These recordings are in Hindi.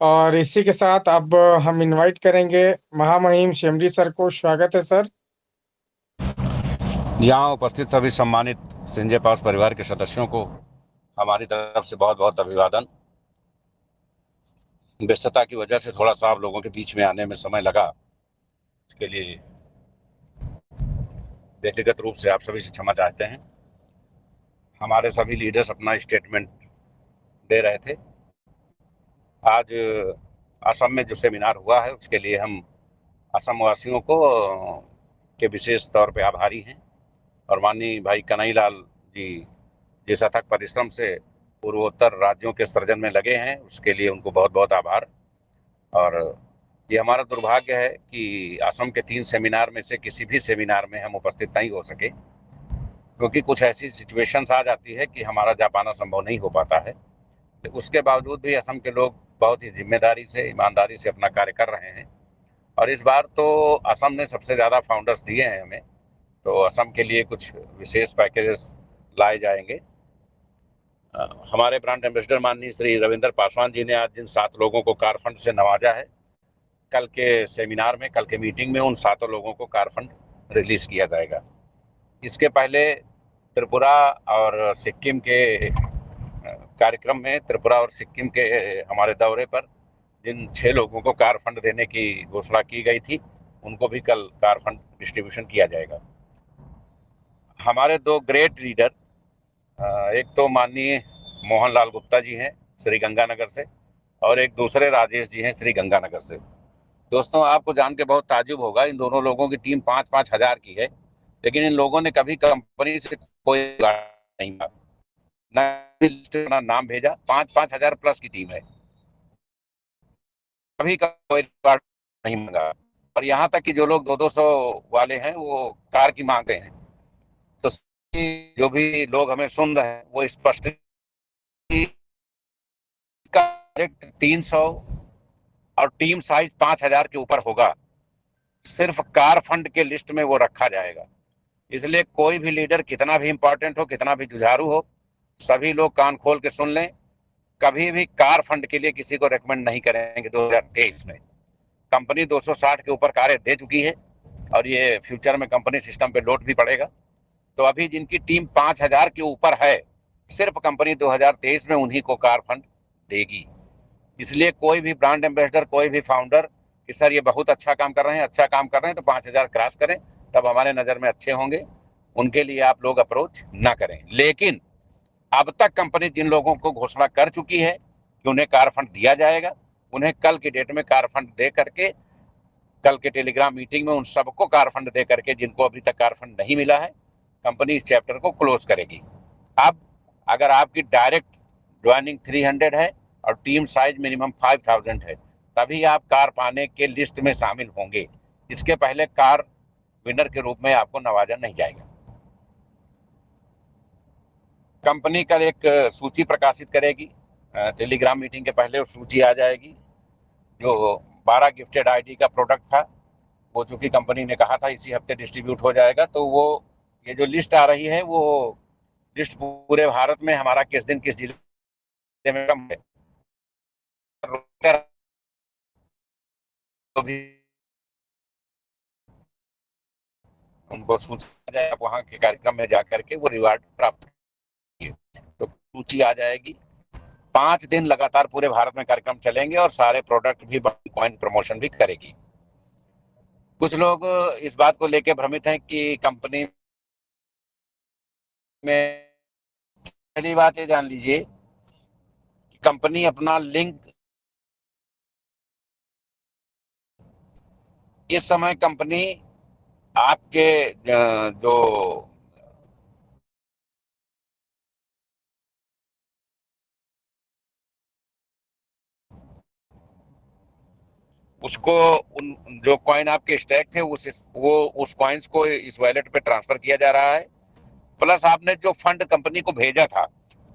और इसी के साथ अब हम इनवाइट करेंगे महामहिम शेमरी सर को। स्वागत है सर। यहाँ उपस्थित सभी सम्मानित संजय पास परिवार के सदस्यों को हमारी तरफ से बहुत बहुत अभिवादन। व्यस्तता की वजह से थोड़ा सा आप लोगों के बीच में आने में समय लगा, इसके लिए व्यक्तिगत रूप से आप सभी से क्षमा चाहते हैं। हमारे सभी लीडर्स अपना स्टेटमेंट दे रहे थे। आज असम में जो सेमिनार हुआ है उसके लिए हम असम वासियों को के विशेष तौर पे आभारी हैं और माननीय भाई कन्हई लाल जी जिस अथक परिश्रम से पूर्वोत्तर राज्यों के सृजन में लगे हैं उसके लिए उनको बहुत बहुत आभार। और ये हमारा दुर्भाग्य है कि असम के 3 सेमिनार में से किसी भी सेमिनार में हम उपस्थित नहीं हो सके, क्योंकि कुछ ऐसी सिचुएशंस आ जाती है कि हमारा जा पाना संभव नहीं हो पाता है। तो उसके बावजूद भी असम के लोग बहुत ही जिम्मेदारी से, ईमानदारी से अपना कार्य कर रहे हैं और इस बार तो असम ने सबसे ज़्यादा फाउंडर्स दिए हैं हमें, तो असम के लिए कुछ विशेष पैकेजेस लाए जाएंगे। हमारे ब्रांड एम्बेसडर माननीय श्री रविंद्र पासवान जी ने आज जिन 7 लोगों को कार फंड से नवाजा है, कल के सेमिनार में, कल के मीटिंग में उन 7 लोगों को कार फंड रिलीज किया जाएगा। इसके पहले त्रिपुरा और सिक्किम के कार्यक्रम में, त्रिपुरा और सिक्किम के हमारे दौरे पर जिन 6 लोगों को कार फंड देने की घोषणा की गई थी, उनको भी कल कार फंड डिस्ट्रीब्यूशन किया जाएगा। हमारे 2 ग्रेट लीडर, एक तो माननीय मोहन लाल गुप्ता जी हैं श्री गंगानगर से, और एक दूसरे राजेश जी हैं श्री गंगानगर से। दोस्तों, आपको जान के बहुत ताज्जुब होगा, इन दोनों लोगों की टीम 5-5 हजार की है, लेकिन इन लोगों ने कभी कंपनी से कोई नहीं मांगा, ना नाम भेजा। 5-5 हजार प्लस की टीम है, कभी कोई रिकॉर्ड नहीं मांगा। और यहाँ तक कि जो लोग 200-200 वाले हैं वो कार की मांगते हैं। तो जो भी लोग हमें सुन रहे हैं वो स्पष्ट 300 और टीम साइज 5,000 के ऊपर होगा, सिर्फ कार फंड के लिस्ट में वो रखा जाएगा। इसलिए कोई भी लीडर कितना भी इंपॉर्टेंट हो, कितना भी जुझारू हो, सभी लोग कान खोल के सुन लें। कभी भी कार फंड के लिए किसी को रेकमेंड नहीं करेंगे। 2023 में कंपनी 260 के ऊपर कारें दे चुकी है और ये फ्यूचर में कंपनी सिस्टम पे लोड भी पड़ेगा। तो अभी जिनकी टीम 5,000 के ऊपर है, सिर्फ कंपनी 2023 में उन्हीं को कार फंड देगी। इसलिए कोई भी ब्रांड एम्बेसडर, कोई भी फाउंडर कि सर ये बहुत अच्छा काम कर रहे हैं, अच्छा काम कर रहे हैं, तो 5,000 क्रॉस करें, तब हमारे नज़र में अच्छे होंगे, उनके लिए आप लोग अप्रोच ना करें। लेकिन अब तक कंपनी जिन लोगों को घोषणा कर चुकी है कि उन्हें कार फंड दिया जाएगा, उन्हें कल की डेट में कार फंड दे करके, कल के टेलीग्राम मीटिंग में उन सबको कार फंड दे करके, जिनको अभी तक कार फंड नहीं मिला है, कंपनी इस चैप्टर को क्लोज करेगी। अब अगर आपकी डायरेक्ट ज्वाइनिंग 300 है और टीम साइज मिनिमम 5,000 है, तभी आप कार पाने के लिस्ट में शामिल होंगे। इसके पहले कार विनर के रूप में आपको नवाजा नहीं जाएगा। कंपनी कल एक सूची प्रकाशित करेगी, टेलीग्राम मीटिंग के पहले सूची आ जाएगी। जो 12 गिफ्टेड आईडी का प्रोडक्ट था, वो चूंकि कंपनी ने कहा था इसी हफ्ते डिस्ट्रीब्यूट हो जाएगा, तो वो ये जो लिस्ट आ रही है, वो लिस्ट पूरे भारत में हमारा किस दिन किस जिले में कम है, तो भी उनको सूचना जाए, आप वहाँ के कार्यक्रम में जाकर के वो रिवार्ड प्राप्त किए, तो सूची आ जाएगी। 5 दिन लगातार पूरे भारत में कार्यक्रम चलेंगे और सारे प्रोडक्ट भी कॉइन प्रमोशन भी करेगी। कुछ लोग इस बात को लेकर भ्रमित हैं कि कंपनी में, पहली बात ये जान लीजिए कि कंपनी अपना लिंक, इस समय कंपनी आपके जो उसको, उन जो कॉइन आपके स्टैक थे उस कॉइन्स को इस वॉलेट पे ट्रांसफर किया जा रहा है। प्लस आपने जो फंड कंपनी को भेजा था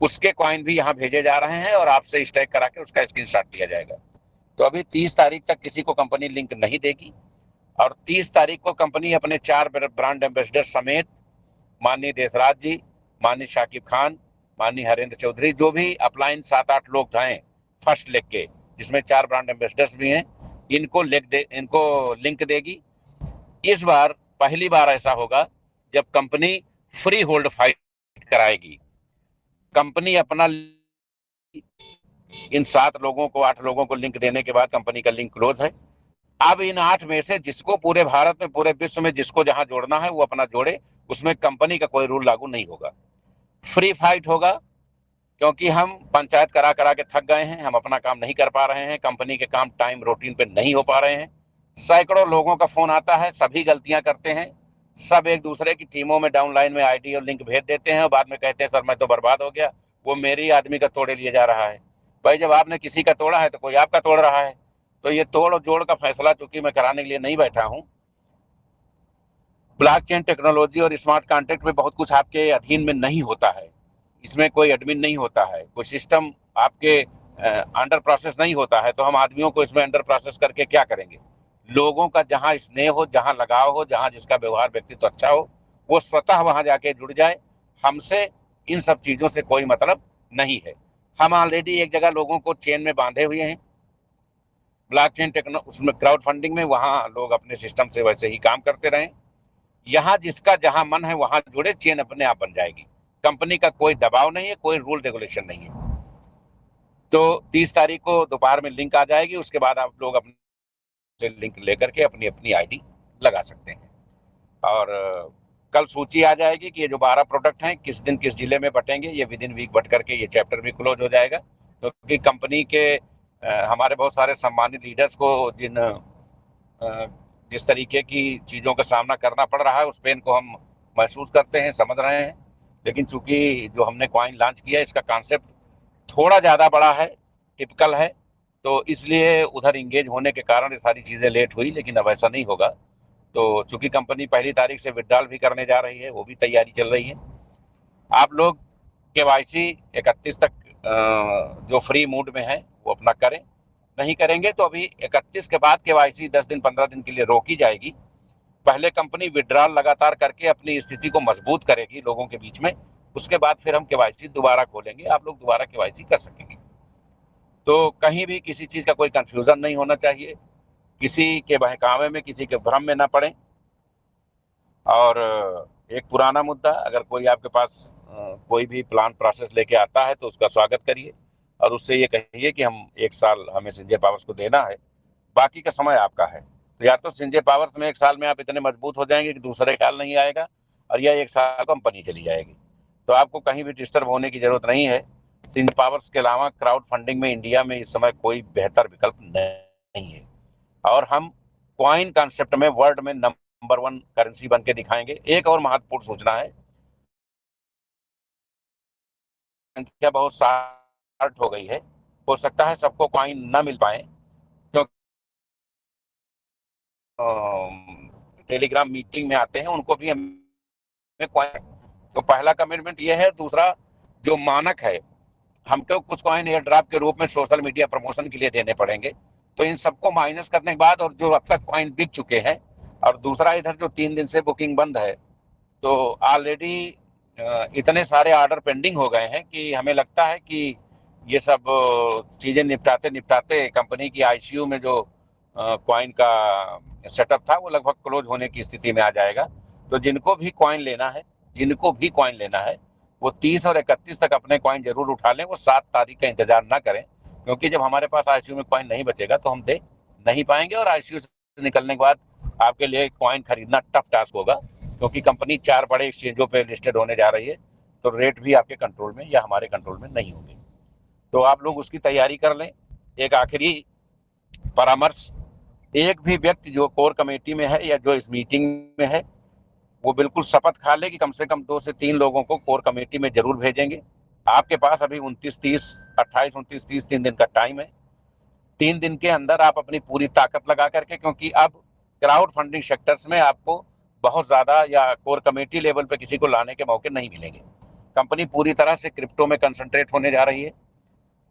उसके कॉइन भी यहाँ भेजे जा रहे हैं और आपसे स्टैक करा के उसका स्क्रीनशॉट लिया जाएगा। तो अभी 30 तारीख तक किसी को कंपनी लिंक नहीं देगी और 30 तारीख को कंपनी अपने 4 ब्रांड एम्बेसडर समेत माननीय देशराज जी, माननीय शाकिब खान, माननीय हरेंद्र चौधरी, जो भी अपलाइन 7-8 लोग हैं फर्स्ट लेग के, जिसमें 4 ब्रांड एम्बेसडर्स भी हैं, इनको लिंक देगी। इस बार पहली बार ऐसा होगा जब कंपनी फ्री होल्ड फाइट कराएगी। कंपनी अपना इन 7 लोगों को 8 लोगों को लिंक देने के बाद कंपनी का लिंक क्लोज है। अब इन 8 में से जिसको पूरे भारत में पूरे विश्व में जिसको जहां जोड़ना है वो अपना जोड़े, उसमें कंपनी का कोई रूल लागू नहीं होगा। फ्री फाइट होगा, क्योंकि हम पंचायत करा करा के थक गए हैं, हम अपना काम नहीं कर पा रहे हैं, कंपनी के काम टाइम रूटीन पे नहीं हो पा रहे हैं। सैकड़ों लोगों का फोन आता है, सभी गलतियां करते हैं, सब एक दूसरे की टीमों में डाउनलाइन में आईडी और लिंक भेज देते हैं और बाद में कहते हैं सर मैं तो बर्बाद हो गया, वो मेरी आदमी का तोड़े लिए जा रहा है। भाई जब आपने किसी का तोड़ा है तो कोई आपका तोड़ रहा है। तो ये तोड़ और जोड़ का फैसला चूंकि मैं कराने के लिए नहीं बैठा हूं, ब्लॉकचेन टेक्नोलॉजी और स्मार्ट कॉन्ट्रैक्ट में बहुत कुछ आपके अधीन में नहीं होता है। इसमें कोई एडमिन नहीं होता है, कोई सिस्टम आपके अंडर प्रोसेस नहीं होता है, तो हम आदमियों को इसमें अंडर प्रोसेस करके क्या करेंगे। लोगों का जहां स्नेह हो, जहां लगाव हो, जहां जिसका व्यवहार व्यक्तित्व अच्छा हो, वो स्वतः वहां जाके जुड़ जाए। हमसे इन सब चीजों से कोई मतलब नहीं है। हम ऑलरेडी एक जगह लोगों को चेन में बांधे हुए हैं, ब्लॉकचेन टेक्नो उसमें क्राउड फंडिंग में, वहां लोग अपने सिस्टम से वैसे ही काम करते रहें। यहाँ जिसका जहां मन है वहां जुड़े, चेन अपने आप बन जाएगी। कंपनी का कोई दबाव नहीं है, कोई रूल रेगुलेशन नहीं है। तो 30 तारीख को दोपहर में लिंक आ जाएगी, उसके बाद आप लोग अपने से लिंक लेकर के अपनी अपनी आईडी लगा सकते हैं। और कल सूची आ जाएगी कि ये जो 12 प्रोडक्ट हैं किस दिन किस जिले में बटेंगे। ये विद इन वीक बट करके ये चैप्टर भी क्लोज हो जाएगा, क्योंकि कंपनी के हमारे बहुत सारे सम्मानित लीडर्स को जिस तरीके की चीज़ों का सामना करना पड़ रहा है उस पेन को हम महसूस करते हैं, समझ रहे हैं। लेकिन चूंकि जो हमने कॉइन लॉन्च किया इसका कॉन्सेप्ट थोड़ा ज़्यादा बड़ा है, टिपिकल है, तो इसलिए उधर इंगेज होने के कारण ये सारी चीज़ें लेट हुई, लेकिन अब ऐसा नहीं होगा। तो चूंकि कंपनी पहली तारीख से विड्रॉल भी करने जा रही है, वो भी तैयारी चल रही है। आप लोग केवाईसी 31 तक जो फ्री मूड में है वो अपना करें। नहीं करेंगे तो अभी 31 के बाद केवाईसी 10 दिन 15 दिन के लिए रोकी जाएगी। पहले कंपनी विड्रॉल लगातार करके अपनी स्थिति को मजबूत करेगी लोगों के बीच में, उसके बाद फिर हम केवाईसी दोबारा खोलेंगे, आप लोग दोबारा केवाईसी कर सकेंगे। तो कहीं भी किसी चीज़ का कोई कंफ्यूजन नहीं होना चाहिए, किसी के बहकावे में, किसी के भ्रम में ना पड़े। और एक पुराना मुद्दा, अगर कोई आपके पास कोई भी प्लान प्रोसेस लेके आता है तो उसका स्वागत करिए और उससे ये कहिए कि हम 1 साल हमें संजय पावर्स को देना है, बाकी का समय आपका है। तो या तो संजय पावर्स में 1 साल में आप इतने मजबूत हो जाएंगे कि दूसरा ख्याल नहीं आएगा, और या 1 साल कंपनी चली जाएगी। तो आपको कहीं भी डिस्टर्ब होने की जरूरत नहीं है। संजय पावर्स के अलावा क्राउड फंडिंग में इंडिया में इस समय कोई बेहतर विकल्प नहीं है, और हम कॉइन कॉन्सेप्ट में वर्ल्ड में नंबर 1 करेंसी बन के दिखाएंगे। एक और महत्वपूर्ण सूचना है, संख्या बहुत शार्ट हो गई है, हो सकता है सबको कॉइन ना मिल पाए, क्योंकि टेलीग्राम मीटिंग में आते हैं उनको भी हमें कॉइन। तो पहला कमिटमेंट ये है। दूसरा जो मानक है, हमको कुछ कॉइन एयर ड्रॉप के रूप में सोशल मीडिया प्रमोशन के लिए देने पड़ेंगे। तो इन सबको माइनस करने के बाद, और जो अब तक कॉइन बिक चुके हैं, और दूसरा इधर जो 3 दिन से बुकिंग बंद है, तो ऑलरेडी इतने सारे ऑर्डर पेंडिंग हो गए हैं कि हमें लगता है कि ये सब चीज़ें निपटाते निपटाते कंपनी की आईसीयू में जो कॉइन का सेटअप था वो लगभग क्लोज होने की स्थिति में आ जाएगा। तो जिनको भी कॉइन लेना है, जिनको भी कॉइन लेना है, वो 30 और 31 तक अपने कॉइन जरूर उठा लें। वो 7 तारीख का इंतजार ना करें, क्योंकि जब हमारे पास आईसीयू में कॉइन नहीं बचेगा तो हम दे नहीं पाएंगे, और आईसीयू से निकलने के बाद आपके लिए कॉइन खरीदना टफ टास्क होगा, क्योंकि कंपनी 4 बड़े एक्सचेंजों पे लिस्टेड होने जा रही है, तो रेट भी आपके कंट्रोल में या हमारे कंट्रोल में नहीं होंगे। तो आप लोग उसकी तैयारी कर लें। एक आखिरी परामर्श, एक भी व्यक्ति जो कोर कमेटी में है या जो इस मीटिंग में है, वो बिल्कुल शपथ खा ले कि कम से कम 2 से 3 लोगों को कोर कमेटी में जरूर भेजेंगे। आपके पास अभी 29, 30, 28, 29, 30 3 दिन का टाइम है। 3 दिन के अंदर आप अपनी पूरी ताकत लगा करके, क्योंकि अब क्राउड फंडिंग सेक्टर्स में आपको बहुत ज़्यादा या कोर कमेटी लेवल पे किसी को लाने के मौके नहीं मिलेंगे। कंपनी पूरी तरह से क्रिप्टो में कंसंट्रेट होने जा रही है,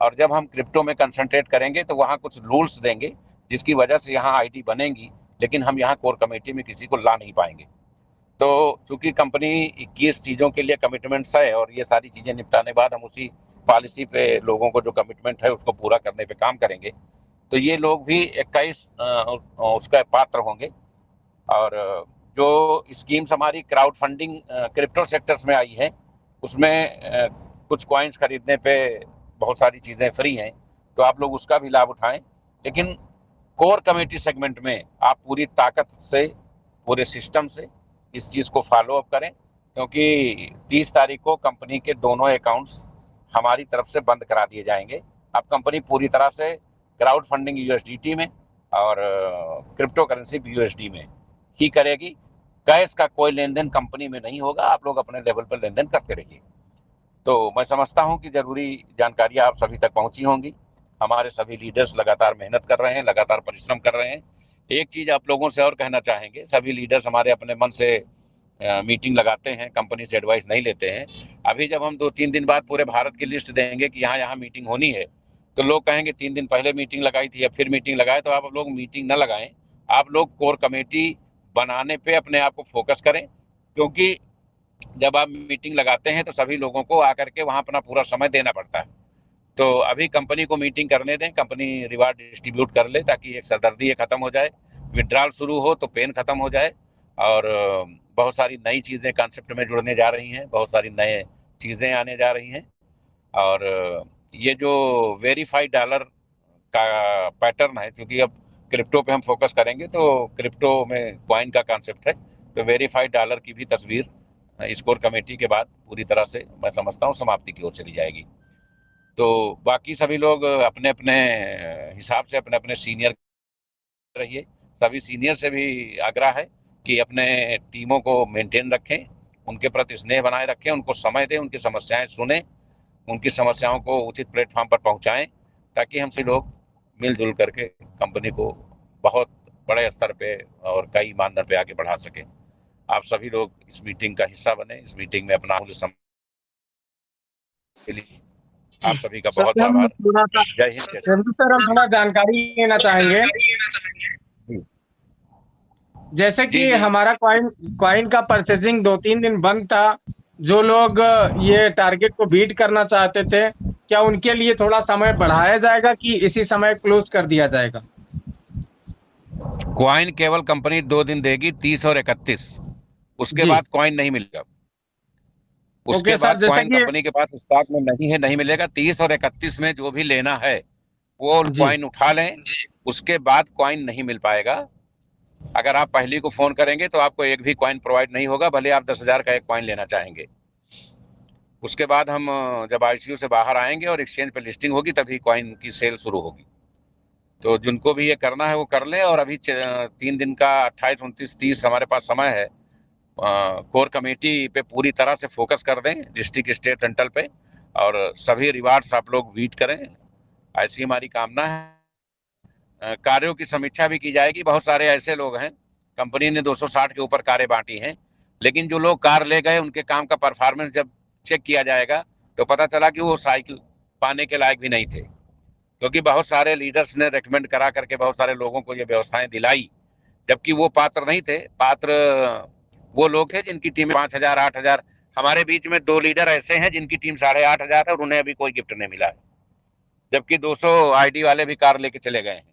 और जब हम क्रिप्टो में कंसंट्रेट करेंगे तो वहाँ कुछ रूल्स देंगे जिसकी वजह से यहाँ आईडी बनेंगी, लेकिन हम यहाँ कोर कमेटी में किसी को ला नहीं पाएंगे। तो चूंकि कंपनी 21 चीज़ों के लिए कमिटमेंट्स है, और ये सारी चीज़ें निपटाने के बाद हम उसी पॉलिसी पे लोगों को जो कमिटमेंट है उसको पूरा करने पे काम करेंगे। तो ये लोग भी 21 उसका पात्र होंगे। और जो स्कीम्स हमारी क्राउड फंडिंग क्रिप्टो सेक्टर्स में आई है, उसमें कुछ कॉइन्स खरीदने पे बहुत सारी चीज़ें फ्री हैं, तो आप लोग उसका भी लाभ उठाएं। लेकिन कोर कमेटी सेगमेंट में आप पूरी ताकत से, पूरे सिस्टम से इस चीज़ को फॉलो अप करें, क्योंकि 30 तारीख को कंपनी के दोनों अकाउंट्स हमारी तरफ से बंद करा दिए जाएंगे। अब कंपनी पूरी तरह से क्राउड फंडिंग यूएसडीटी में और क्रिप्टो करेंसी यूएसडी में ही करेगी। कैश का कोई लेन देन कंपनी में नहीं होगा। आप लोग अपने लेवल पर लेन देन करते रहिए। तो मैं समझता हूं कि जरूरी जानकारियां आप सभी तक पहुंची होंगी। हमारे सभी लीडर्स लगातार मेहनत कर रहे हैं, लगातार परिश्रम कर रहे हैं। एक चीज आप लोगों से और कहना चाहेंगे, सभी लीडर्स हमारे अपने मन से मीटिंग लगाते हैं, कंपनी से एडवाइस नहीं लेते हैं। अभी जब हम 2-3 दिन बाद पूरे भारत की लिस्ट देंगे कि यहाँ यहाँ मीटिंग होनी है, तो लोग कहेंगे 3 दिन पहले मीटिंग लगाई थी, अब फिर मीटिंग लगाए। तो आप लोग मीटिंग न लगाएं, आप लोग कोर कमेटी बनाने पे अपने आप को फोकस करें, क्योंकि जब आप मीटिंग लगाते हैं तो सभी लोगों को आकर के वहाँ अपना पूरा समय देना पड़ता है। तो अभी कंपनी को मीटिंग करने दें, कंपनी रिवार्ड डिस्ट्रीब्यूट कर ले, ताकि एक सरदर्दी खत्म हो जाए, विड्रॉल शुरू हो तो पेन खत्म हो जाए। और बहुत सारी नई चीज़ें कॉन्सेप्ट में जुड़ने जा रही हैं, बहुत सारी नए चीज़ें आने जा रही हैं। और ये जो वेरीफाइड डॉलर का पैटर्न है, क्योंकि अब क्रिप्टो पे हम फोकस करेंगे, तो क्रिप्टो में कॉइन का कॉन्सेप्ट है, तो वेरीफाइड डॉलर की भी तस्वीर स्कोर कमेटी के बाद पूरी तरह से मैं समझता हूँ समाप्ति की ओर चली जाएगी। तो बाकी सभी लोग अपने अपने हिसाब से अपने अपने सीनियर रहिए। सभी सीनियर से भी आग्रह है कि अपने टीमों को मेंटेन रखें, उनके प्रति स्नेह बनाए रखें, उनको समय दें, उनकी समस्याएं सुनें, उनकी समस्याओं को उचित प्लेटफॉर्म पर पहुंचाएं, ताकि हम सभी लोग मिलजुल करके कंपनी को बहुत बड़े स्तर पे और कई मानदंड पे आगे बढ़ा सकें। आप सभी लोग इस मीटिंग का हिस्सा बने, इस मीटिंग में अपना मूल्य समय के लिए आप सभी का बहुत सर बहुत हम आभार। थोड़ा सा जय हिंद, जय सर हम थोड़ा जानकारी लेना चाहेंगे। श्री जैसे जी कि जी। हमारा कॉइन कॉइन का परचेजिंग 2-3 दिन बंद था। जो लोग ये टारगेट को बीट करना चाहते थे, क्या उनके लिए थोड़ा समय बढ़ाया जाएगा कि इसी समय क्लोज कर दिया जाएगा? कॉइन केवल कंपनी 2 दिन देगी, 30 और 31। उसके जी। बाद कॉइन नहीं मिलेगा। उसके ओके सर, बाद जैसा कॉइन कि कंपनी के पास स्टॉक में नहीं है, नहीं मिलेगा। 30 और 31 में जो भी लेना है वो जी। कॉइन उठा लें, उसके बाद कॉइन नहीं मिल पाएगा। अगर आप पहली को फोन करेंगे तो आपको एक भी कॉइन प्रोवाइड नहीं होगा, भले आप 10,000 का एक कॉइन लेना चाहेंगे। उसके बाद हम जब आईसीयू से बाहर आएंगे और एक्सचेंज पे लिस्टिंग होगी, तभी कॉइन की सेल शुरू होगी। तो जिनको भी ये करना है वो कर लें। और अभी 3 दिन का 28, 29, 30 हमारे पास समय है। कोर कमेटी पे पूरी तरह से फोकस कर दें, डिस्ट्रिक्ट, स्टेट, सेंट्रल पे, और सभी रिवार्ड्स आप लोग वीट करें, ऐसी हमारी कामना है। कार्यों की समीक्षा भी की जाएगी। बहुत सारे ऐसे लोग हैं, कंपनी ने 260 के ऊपर कारें बांटी हैं, लेकिन जो लोग कार ले गए उनके काम का परफॉर्मेंस जब चेक किया जाएगा तो पता चला कि वो साइकिल पाने के लायक भी नहीं थे, क्योंकि बहुत सारे लीडर्स ने रेकमेंड करा करके बहुत सारे लोगों को ये व्यवस्थाएं दिलाई, जबकि वो पात्र नहीं थे। पात्र वो लोग थे जिनकी टीम 5,000, 8,000। हमारे बीच में 2 लीडर ऐसे हैं जिनकी टीम 8,500 है और उन्हें अभी कोई गिफ्ट नहीं मिला है, जबकि 200 आईडी वाले भी कार लेके चले गए हैं।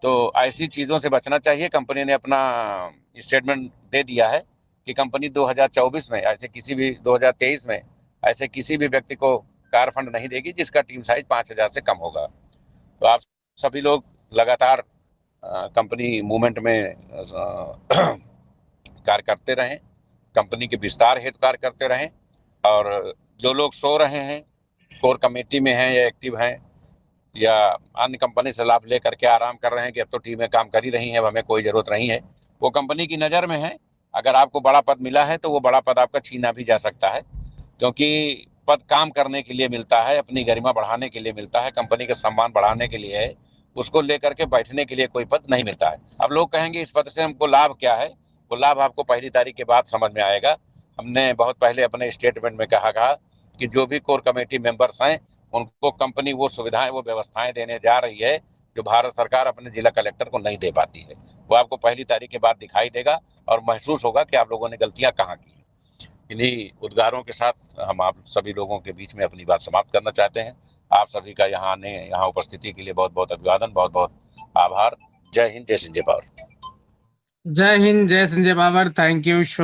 तो ऐसी चीज़ों से बचना चाहिए। कंपनी ने अपना स्टेटमेंट दे दिया है कि कंपनी 2024 में ऐसे किसी भी 2023 में ऐसे किसी भी व्यक्ति को कार फंड नहीं देगी जिसका टीम साइज 5,000 से कम होगा। तो आप सभी लोग लगातार कंपनी मूवमेंट में कार्य करते रहें, कंपनी के विस्तार हेतु कार्य करते रहें। और जो लोग सो रहे हैं, कोर कमेटी में हैं या एक्टिव हैं, या अन्य कंपनी से लाभ लेकर के आराम कर रहे हैं कि अब तो टीमें काम कर ही रही हैं, अब हमें कोई ज़रूरत नहीं है, वो कंपनी की नज़र में है। अगर आपको बड़ा पद मिला है तो वो बड़ा पद आपका छीना भी जा सकता है, क्योंकि पद काम करने के लिए मिलता है, अपनी गरिमा बढ़ाने के लिए मिलता है, कंपनी का सम्मान बढ़ाने के लिए है। उसको लेकर के बैठने के लिए कोई पद नहीं मिलता है। अब लोग कहेंगे इस पद से हमको लाभ क्या है? वो लाभ आपको पहली तारीख के बाद समझ में आएगा। हमने बहुत पहले अपने स्टेटमेंट में कहा कि जो भी कोर कमेटी मेंबर्स हैं उनको कंपनी वो सुविधाएं, वो व्यवस्थाएं देने जा रही है जो भारत सरकार अपने जिला कलेक्टर को नहीं दे पाती है। वो आपको पहली तारीख के बाद दिखाई देगा और महसूस होगा कि आप लोगों ने गलतियां कहाँ की हैं। इन्हीं उद्गारों के साथ हम आप सभी लोगों के बीच में अपनी बात समाप्त करना चाहते हैं। आप सभी का यहाँ उपस्थिति के लिए बहुत बहुत अभिवादन, बहुत बहुत आभार। जय हिंद, जय संजय पावर। जय हिंद, जय संजय बाबर। Thank you.